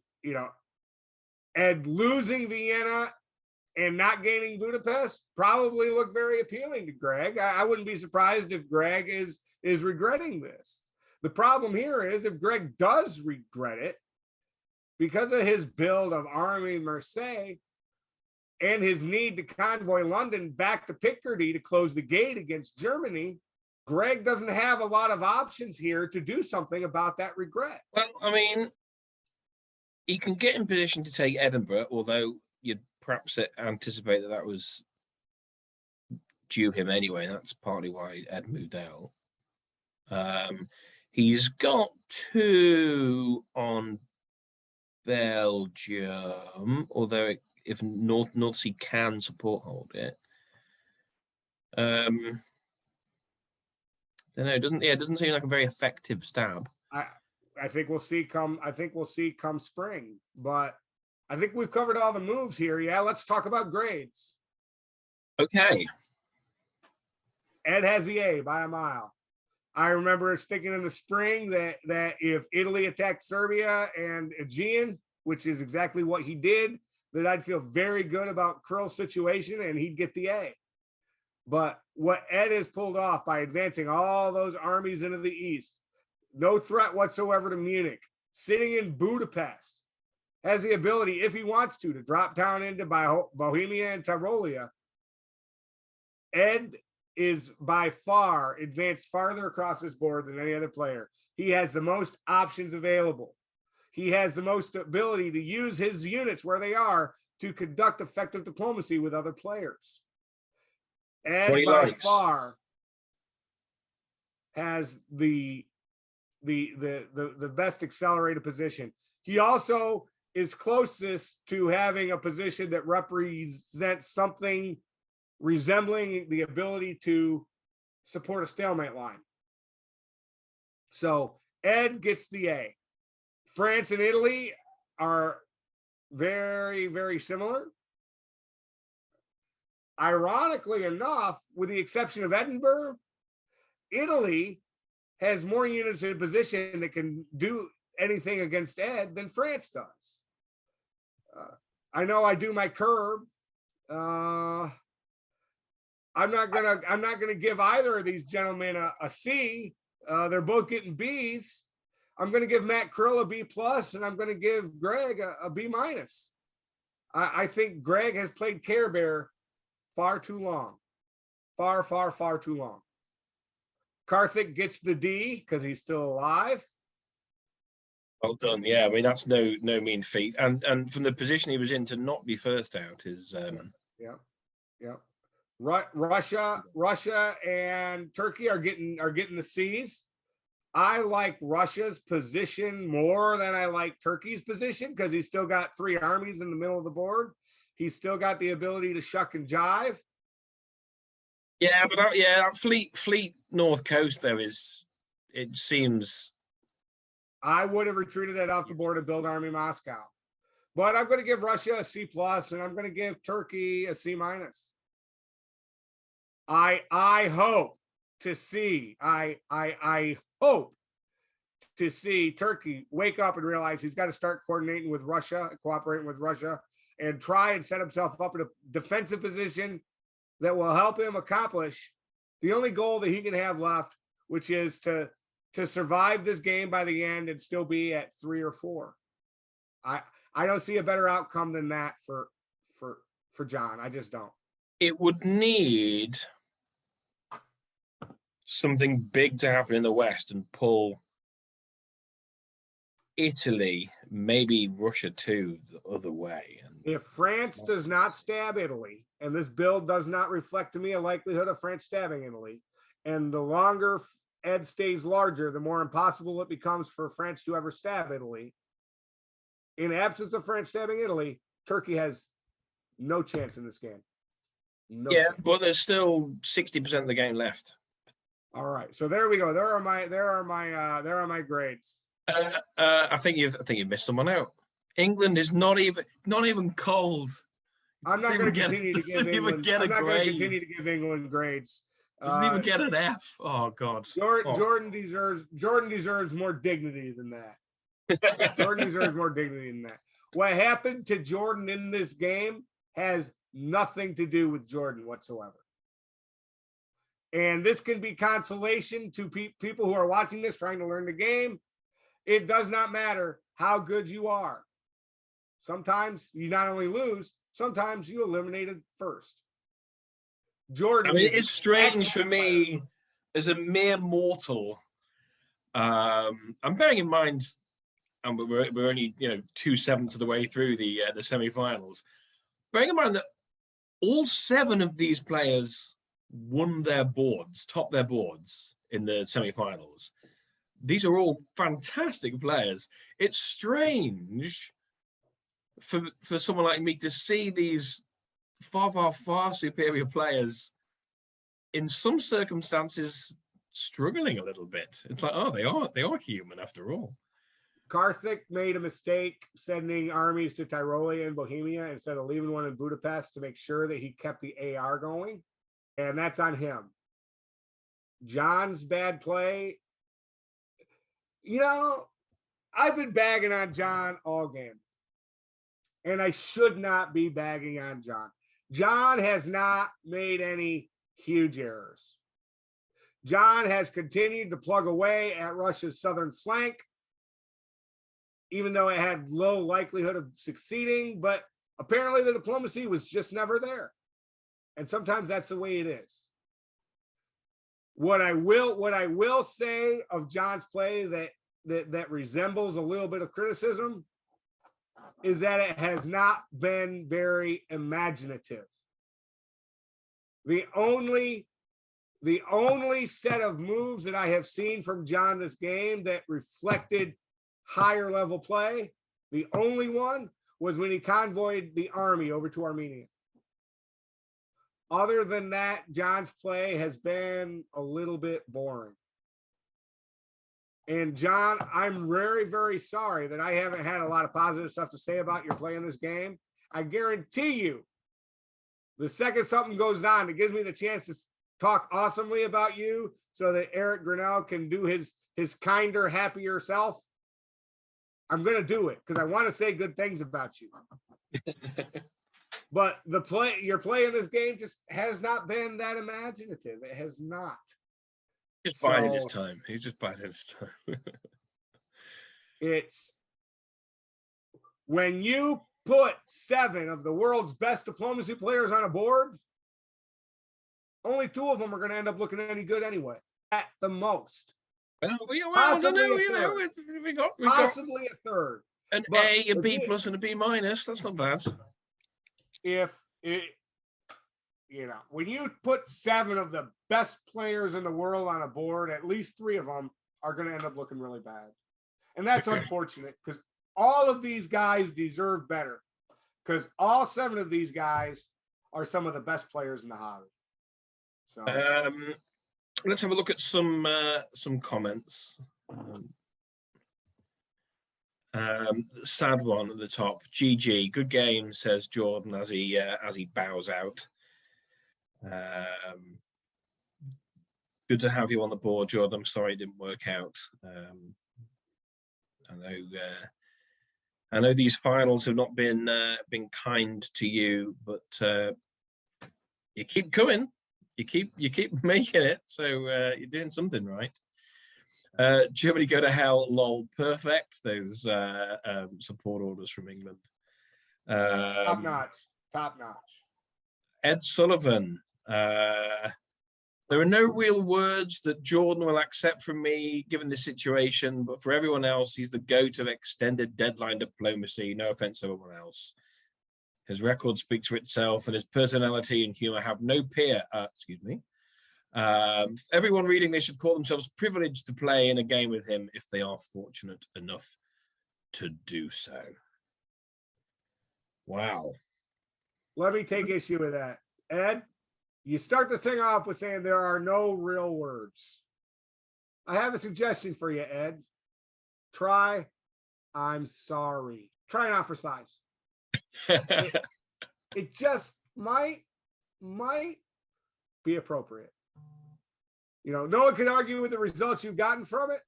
Ed losing Vienna and not gaining Budapest probably looked very appealing to Greg. I wouldn't be surprised if Greg is regretting this. The problem here is if Greg does regret it, because of his build of Army Marseille and his need to convoy London back to Picardy to close the gate against Germany, Greg doesn't have a lot of options here to do something about that regret. Well, I mean, he can get in position to take Edinburgh, although you'd perhaps anticipate that was due him anyway. That's partly why Ed moved out. He's got 2 on Belgium, although if North Sea can support hold it. I don't know. It doesn't seem like a very effective stab. I think we'll see come spring, but I think we've covered all the moves here. Yeah, let's talk about grades. Okay. Ed has the A by a mile. I remember thinking in the spring that if Italy attacked Serbia and Aegean, which is exactly what he did, that I'd feel very good about Krill's situation and he'd get the A. But what Ed has pulled off by advancing all those armies into the east, no threat whatsoever to Munich, sitting in Budapest, has the ability, if he wants to drop down into Bohemia and Tyrolia. Ed is by far advanced farther across this board than any other player. He has the most options available. He has the most ability to use his units where they are to conduct effective diplomacy with other players. Ed by far has the best accelerated position. He also is closest to having a position that represents something resembling the ability to support a stalemate line. So Ed gets the A. France and Italy are very, very similar. Ironically enough, with the exception of Edinburgh, Italy has more units in position that can do anything against Ed than France does. I know I do my curb. I'm not gonna give either of these gentlemen a C. They're both getting B's. I'm gonna give Matt Krill a B+, and I'm gonna give Greg a B-. I think Greg has played Care Bear far too long, far too long. Karthik gets the D because he's still alive. Well done. Yeah, I mean that's no mean feat, and from the position he was in to not be first out is yeah. Russia and Turkey are getting the C's. I like Russia's position more than I like Turkey's position because he's still got 3 armies in the middle of the board. He's still got the ability to shuck and jive. Yeah, but that fleet north coast though it seems. I would have retreated that off the board and built Army Moscow, but I'm going to give Russia a C+, and I'm going to give Turkey a C-. I hope to see hope to see Turkey wake up and realize he's got to start coordinating with Russia, cooperating with Russia, and try and set himself up in a defensive position that will help him accomplish the only goal that he can have left, which is to survive this game by the end and still be at 3 or 4. I don't see a better outcome than that for John. I just don't. It would need something big to happen in the West and pull Italy, maybe Russia too, the other way. And if France does not stab Italy, and this build does not reflect to me a likelihood of France stabbing Italy, and the longer Ed stays larger, the more impossible it becomes for France to ever stab Italy. In absence of France stabbing Italy, Turkey has no chance in this game. No chance. But there's still 60% of the game left. All right, so there we go. There are my grades. I think you've missed someone out. England is not even cold. I'm not going to continue to give England. I'm not going to continue to give England grades. Doesn't even get an F. Oh God. Jordan deserves more dignity than that. Jordan deserves more dignity than that. What happened to Jordan in this game has nothing to do with Jordan whatsoever. And this can be consolation to people who are watching this, trying to learn the game. It does not matter how good you are. Sometimes you not only lose, sometimes you eliminated first. Jordan. I mean, it's strange for me as a mere mortal. I'm bearing in mind, and we're only 2/7 of the way through the semi-finals. Bearing in mind that all 7 of these players won their boards, topped their boards in the semi-finals. These are all fantastic players. It's strange for someone like me to see these far superior players in some circumstances struggling a little bit. It's like, oh, they are human after all. Karthik made a mistake sending armies to Tyrolia and Bohemia instead of leaving one in Budapest to make sure that he kept the AR going. And that's on him. John's bad play. I've been bagging on John all game. And I should not be bagging on John. John has not made any huge errors. John has continued to plug away at Russia's southern flank, even though it had low likelihood of succeeding, but apparently the diplomacy was just never there. And sometimes that's the way it is. What I will say of John's play that resembles a little bit of criticism is that it has not been very imaginative. The only set of moves that I have seen from John this game that reflected higher level play, the only one was when he convoyed the army over to Armenia. Other than that, John's play has been a little bit boring. And John, I'm very, very sorry that I haven't had a lot of positive stuff to say about your play in this game. I guarantee you, the second something goes on, it gives me the chance to talk awesomely about you so that Eric Grinnell can do his kinder, happier self. I'm going to do it because I want to say good things about you. But your play in this game just has not been that imaginative. It has not. Just biding his time. He's just biding his time. It's when you put 7 of the world's best diplomacy players on a board, only 2 of them are going to end up looking any good anyway, at the most. Well, possibly we got possibly a third. An A, a B plus, and a B minus. That's not bad. If it, when you put 7 of the best players in the world on a board, at least 3 of them are going to end up looking really bad. And that's unfortunate because all of these guys deserve better because all 7 of these guys are some of the best players in the hobby. So let's have a look at some comments. Sad one at the top. GG, good game, says Jordan as he bows out. Good to have you on the board, Jordan. I'm sorry it didn't work out. I know these finals have not been kind to you, but you keep coming. You keep making it, so you're doing something right. Germany go to hell, lol, perfect. Those support orders from England. Top notch. Ed Sullivan. There are no real words that Jordan will accept from me given this situation, but for everyone else, he's the GOAT of extended deadline diplomacy. No offense to everyone else. His record speaks for itself, and his personality and humor have no peer. Everyone reading this should call themselves privileged to play in a game with him if they are fortunate enough to do so. Wow. Let me take issue with that. Ed, you start the thing off with saying there are no real words. I have a suggestion for you, Ed. Try, I'm sorry. Try not for size. It just might be appropriate. No one can argue with the results you've gotten from it.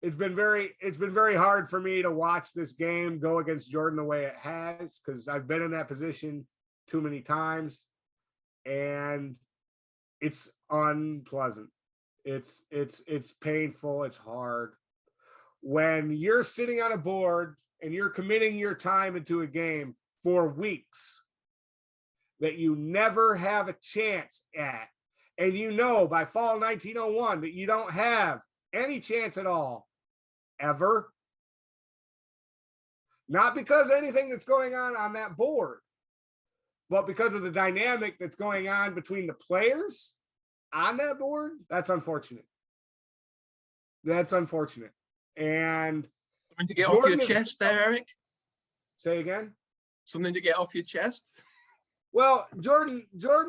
It's been very hard for me to watch this game go against Jordan the way it has, because I've been in that position too many times. And It's unpleasant. It's painful. It's hard. When you're sitting on a board and you're committing your time into a game for weeks that you never have a chance at, and you know by fall 1901 that you don't have any chance at all, ever. Not because of anything that's going on that board, but because of the dynamic that's going on between the players on that board. That's unfortunate. That's unfortunate. And something to get off your chest there, Eric? Say again? Something to get off your chest? Well, Jordan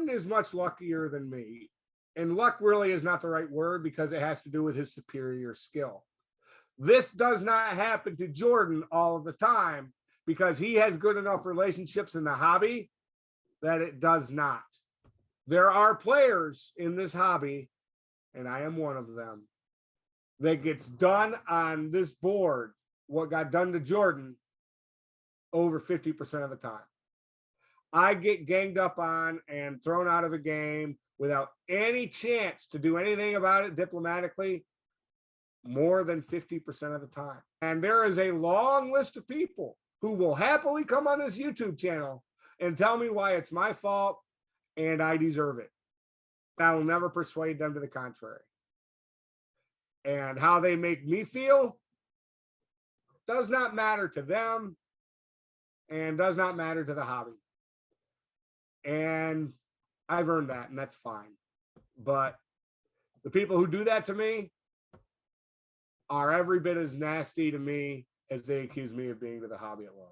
is much luckier than me. And luck really is not the right word because it has to do with his superior skill. This does not happen to Jordan all of the time because he has good enough relationships in the hobby that it does not. There are players in this hobby, and I am one of them, that gets done on this board, what got done to Jordan, over 50% of the time. I get ganged up on and thrown out of a game without any chance to do anything about it diplomatically more than 50% of the time. And there is a long list of people who will happily come on this YouTube channel and tell me why it's my fault and I deserve it. I will never persuade them to the contrary. And how they make me feel does not matter to them and does not matter to the hobby. And I've earned that, and that's fine. But the people who do that to me are every bit as nasty to me as they accuse me of being to the hobby at large.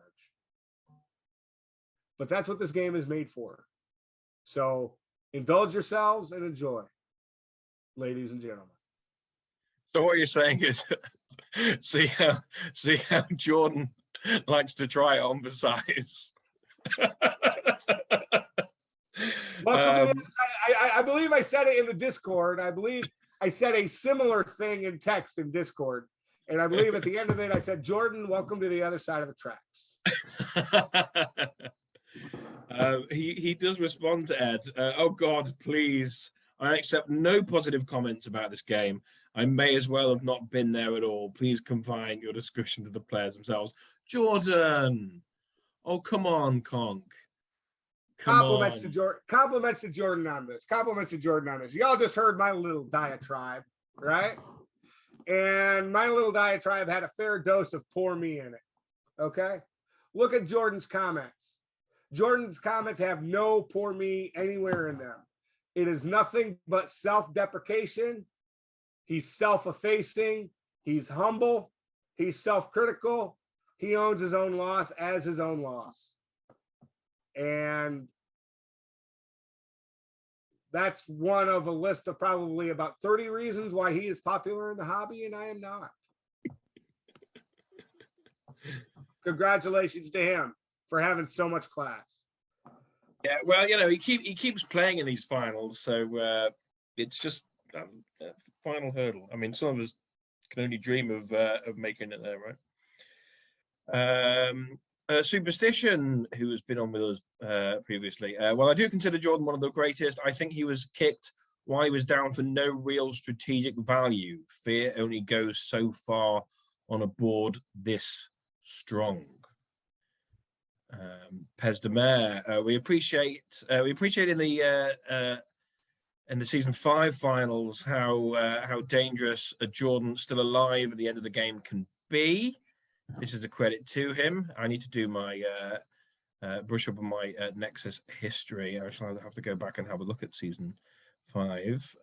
But that's what this game is made for. So indulge yourselves and enjoy, ladies and gentlemen. So what you're saying is, see how Jordan likes to try it on for size. I believe I said it in the Discord. I believe I said a similar thing in text in Discord. And I believe at the end of it, I said, Jordan, welcome to the other side of the tracks. He does respond to Ed. Oh, God, please. I accept no positive comments about this game. I may as well have not been there at all. Please confine your discussion to the players themselves. Jordan. Oh, come on, Conk. Compliments to Jordan on this. Compliments to Jordan on this. Y'all just heard my little diatribe, right? And my little diatribe had a fair dose of poor me in it. Okay? Look at Jordan's comments. Jordan's comments have no poor me anywhere in them. It is nothing but self-deprecation. He's self-effacing. He's humble. He's self-critical. He owns his own loss as his own loss. And that's one of a list of probably about 30 reasons why he is popular in the hobby and I am not. Congratulations to him for having so much class. Yeah, well, you know, he keeps playing in these finals, so it's just a final hurdle. I mean, some of us can only dream of making it there, right? Superstition, who has been on with us previously. Well, I do consider Jordan one of the greatest. I think he was kicked while he was down for no real strategic value. Fear only goes so far on a board this strong. Pez de Mer, we appreciate in the season 5 finals how dangerous a Jordan still alive at the end of the game can be. This is a credit to him. I need to do my brush up on my Nexus history. I shall have to go back and have a look at season 5.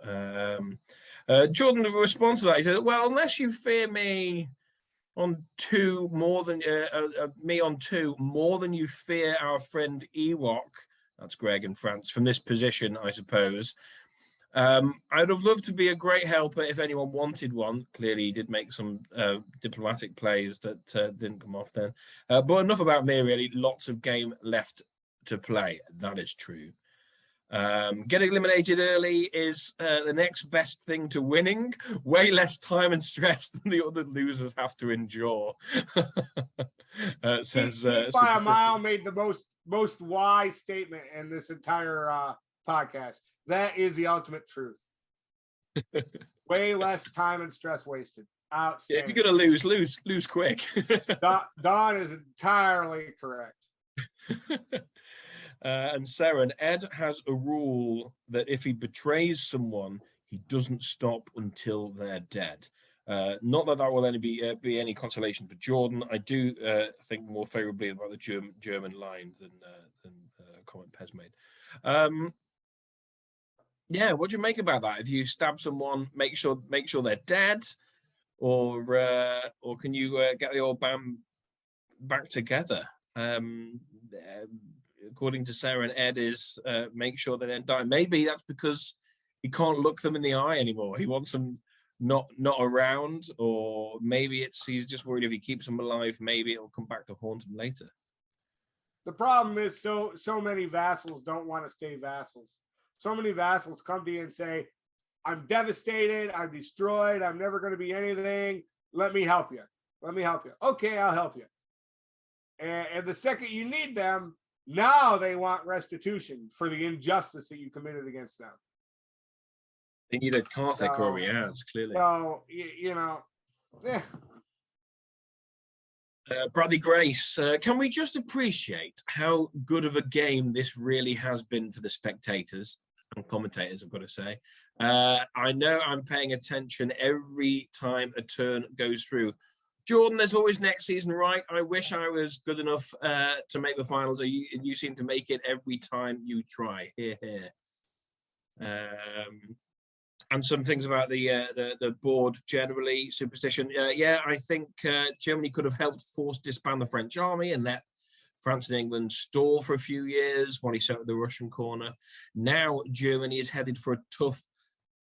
Jordan responds to that. He said, "Well, unless you fear me on 2 more than me on 2 more than you fear our friend Ewok." That's Greg in France. From this position, I suppose. I'd have loved to be a great helper if anyone wanted one. Clearly, he did make some diplomatic plays that didn't come off then. But enough about me, really. Lots of game left to play. That is true. Getting eliminated early is the next best thing to winning. Way less time and stress than the other losers have to endure. Says by a mile made the most wise statement in this entire podcast. That is the ultimate truth. Way less time and stress wasted. Outstanding. If you're gonna lose quick. Don is entirely correct. And Sarah, and Ed has a rule that if he betrays someone, he doesn't stop until they're dead. Not that will only be any consolation for Jordan. I do think more favorably about the German line than comment Pez made. Yeah, what do you make about that? If you stab someone, make sure they're dead, or can you get the old band back together? According to Sarah and Ed, is make sure they don't die. Maybe that's because he can't look them in the eye anymore. He wants them not around, or maybe he's just worried if he keeps them alive, maybe it'll come back to haunt him later. The problem is so many vassals don't want to stay vassals. So many vassals come to you and say, I'm devastated, I'm destroyed, I'm never going to be anything. Let me help you. Okay, I'll help you. And the second you need them, now they want restitution for the injustice that you committed against them. They need a Karthik or Riaz, clearly. So, Bradley Grace, can we just appreciate how good of a game this really has been for the spectators and commentators, I've got to say. I know I'm paying attention every time a turn goes through. Jordan, there's always next season, right? I wish I was good enough to make the finals. You seem to make it every time you try. Here. And some things about the board generally, superstition. Yeah, I think Germany could have helped force disband the French army and let France and England stall for a few years while he set up the Russian corner. Now Germany is headed for a tough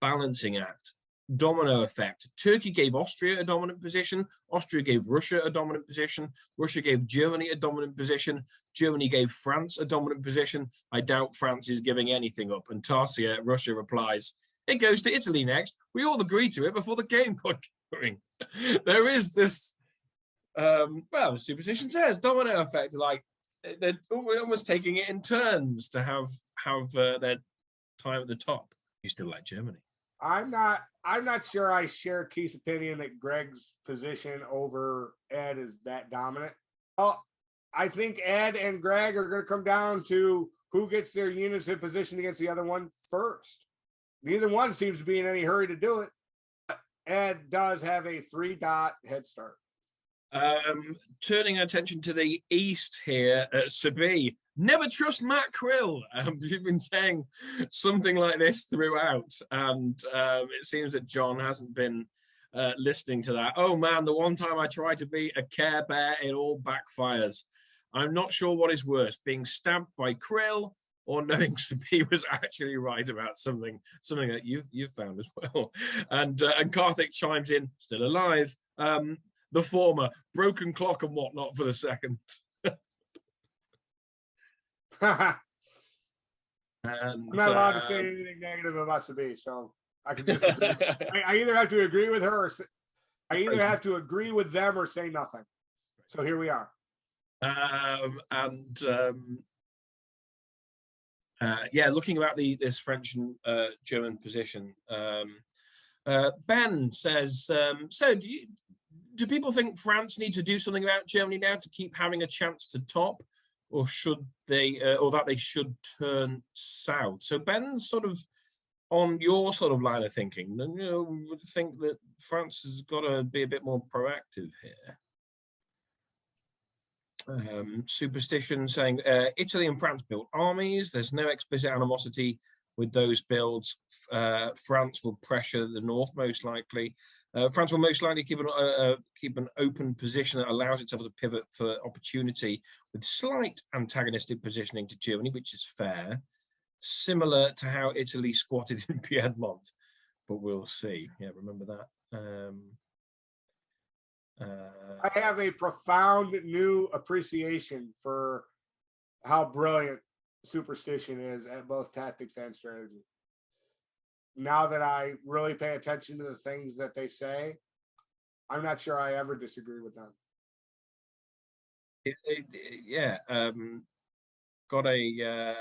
balancing act. Domino effect. Turkey gave Austria a dominant position. Austria gave Russia a dominant position. Russia gave Germany a dominant position. Germany gave France a dominant position. I doubt France is giving anything up. And Tarsia, Russia replies, it goes to Italy next. We all agreed to it before the game got going. There is this, superstition says domino effect. Like they're almost taking it in turns to have their time at the top. You still like Germany? I'm not sure I share Keith's opinion that Greg's position over Ed is that dominant. Well, I think Ed and Greg are going to come down to who gets their units in position against the other one first. Neither one seems to be in any hurry to do it. Ed does have a 3-dot head start. Turning attention to the east here, Sabi, never trust Matt Krill. You've been saying something like this throughout, and it seems that John hasn't been listening to that. Oh man, the one time I tried to be a Care Bear, it all backfires. I'm not sure what is worse, being stabbed by Krill or knowing Sabi was actually right about something that you've found as well. And Karthik chimes in, still alive. The former, broken clock and whatnot for the second. I'm not allowed to say anything negative about Sabi, so I can just I either have to agree with her or I either have to agree with them or say nothing. So here we are. Looking about this French and German position, Ben says, so do people think France need to do something about Germany now to keep having a chance to top, or should they, or that they should turn south? So Ben's sort of on your sort of line of thinking. Would think that France has got to be a bit more proactive here. Superstition saying Italy and France built armies. There's no explicit animosity with those builds. France will pressure the north most likely. France will most likely keep an open position that allows itself to pivot for opportunity with slight antagonistic positioning to Germany, which is fair, similar to how Italy squatted in Piedmont. But we'll see. Yeah, remember that. I have a profound new appreciation for how brilliant superstition is at both tactics and strategy. Now that I really pay attention to the things that they say, I'm not sure I ever disagree with them. Got a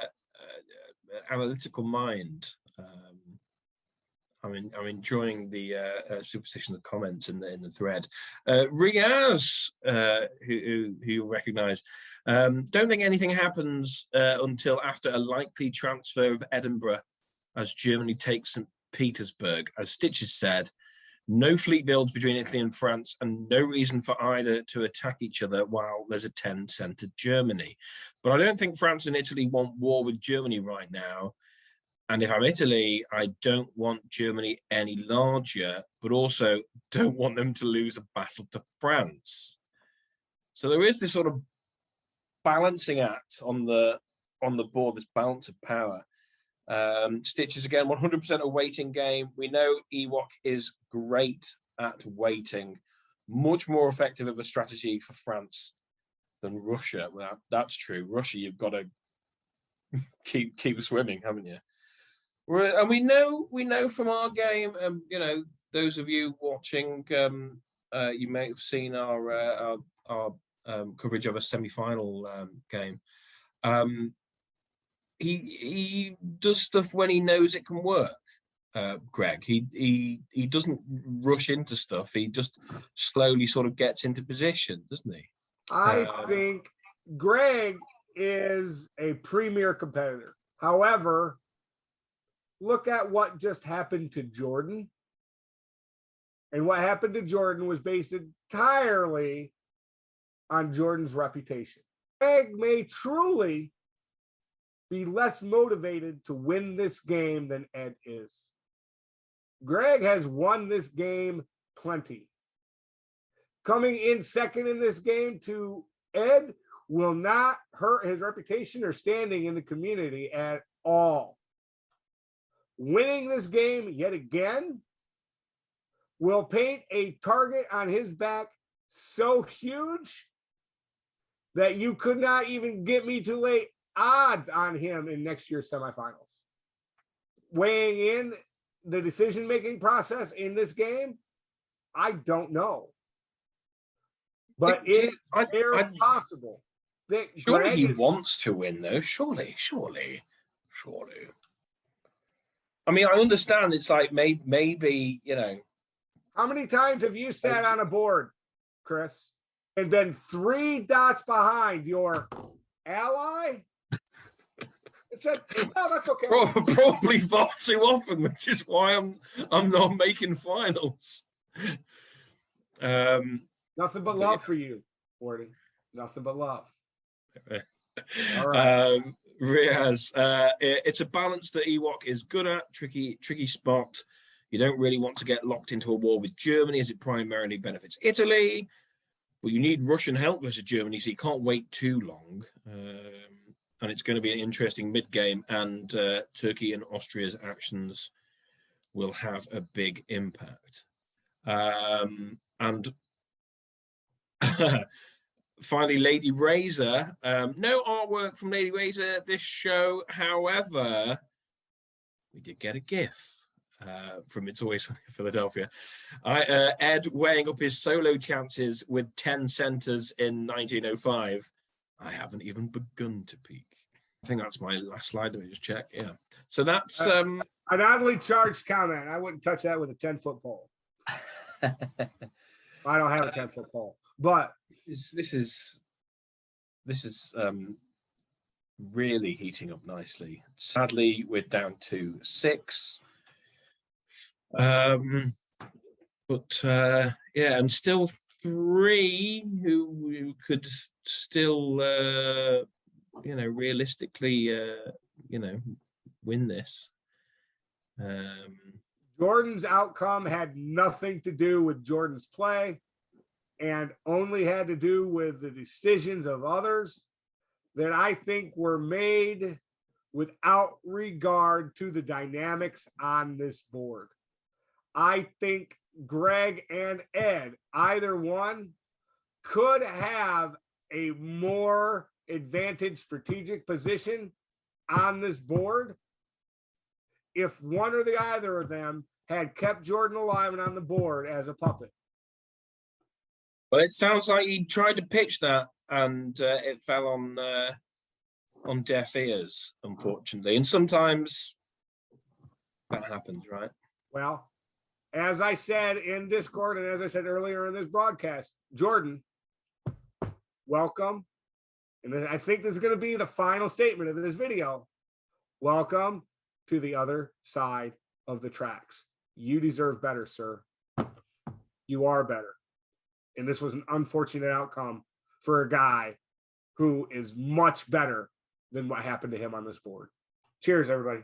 analytical mind. I'm enjoying the superstition of comments in the thread. Riaz, who you'll recognise, don't think anything happens until after a likely transfer of Edinburgh, as Germany takes St. Petersburg. As Stitches said, no fleet builds between Italy and France, and no reason for either to attack each other while there's a 10-centred Germany. But I don't think France and Italy want war with Germany right now. And if I'm Italy, I don't want Germany any larger, but also don't want them to lose a battle to France. So there is this sort of balancing act on the board, this balance of power. Stitches again, 100% a waiting game. We know Ewok is great at waiting, much more effective of a strategy for France than Russia. Well, that's true. Russia, you've got to keep swimming, haven't you? And we know from our game, those of you watching, you may have seen our coverage of a semi-final game. He does stuff when he knows it can work. Greg, he doesn't rush into stuff. He just slowly sort of gets into position, doesn't he? I think Greg is a premier competitor. However, look at what just happened to Jordan. And what happened to Jordan was based entirely on Jordan's reputation. Greg may truly be less motivated to win this game than Ed is. Greg has won this game plenty. Coming in second in this game to Ed will not hurt his reputation or standing in the community at all. Winning this game yet again will paint a target on his back so huge that you could not even get me to lay odds on him in next year's semifinals. Weighing in the decision-making process in this game, I don't know. But it's very possible that surely he wants to win, though. Surely. I mean, I understand it's like maybe, How many times have you sat on a board, Chris, and been 3 dots behind your ally? It said, "Oh, that's okay." Probably far too often, which is why I'm not making finals. Nothing but love for you, Wardy. Nothing but love. All right. Riaz, it's a balance that Ewok is good at. Tricky spot. You don't really want to get locked into a war with Germany as it primarily benefits Italy, but you need Russian help versus Germany, so you can't wait too long. And it's going to be an interesting mid-game, and Turkey and Austria's actions will have a big impact. And finally, Lady Razor. No artwork from Lady Razor this show. However, we did get a GIF from It's Always Sunny in Philadelphia. Ed weighing up his solo chances with 10 centers in 1905. I haven't even begun to peek. I think that's my last slide. Let me just check. Yeah. So that's an oddly charged comment. I wouldn't touch that with a 10-foot pole. I don't have a 10-foot pole, but this is really heating up nicely. Sadly, we're down to 6. But yeah, and still 3 who could still realistically win this. Jordan's outcome had nothing to do with Jordan's play and only had to do with the decisions of others that I think were made without regard to the dynamics on this board. I think Greg and Ed, either one, could have a more advantaged strategic position on this board if one or the either of them had kept Jordan alive and on the board as a puppet. Well, it sounds like he tried to pitch that and it fell on on deaf ears, unfortunately. And sometimes that happens, right? Well, as I said in Discord and as I said earlier in this broadcast, Jordan, welcome. And I think this is going to be the final statement of this video. Welcome to the other side of the tracks. You deserve better, sir. You are better. And this was an unfortunate outcome for a guy who is much better than what happened to him on this board. Cheers, everybody.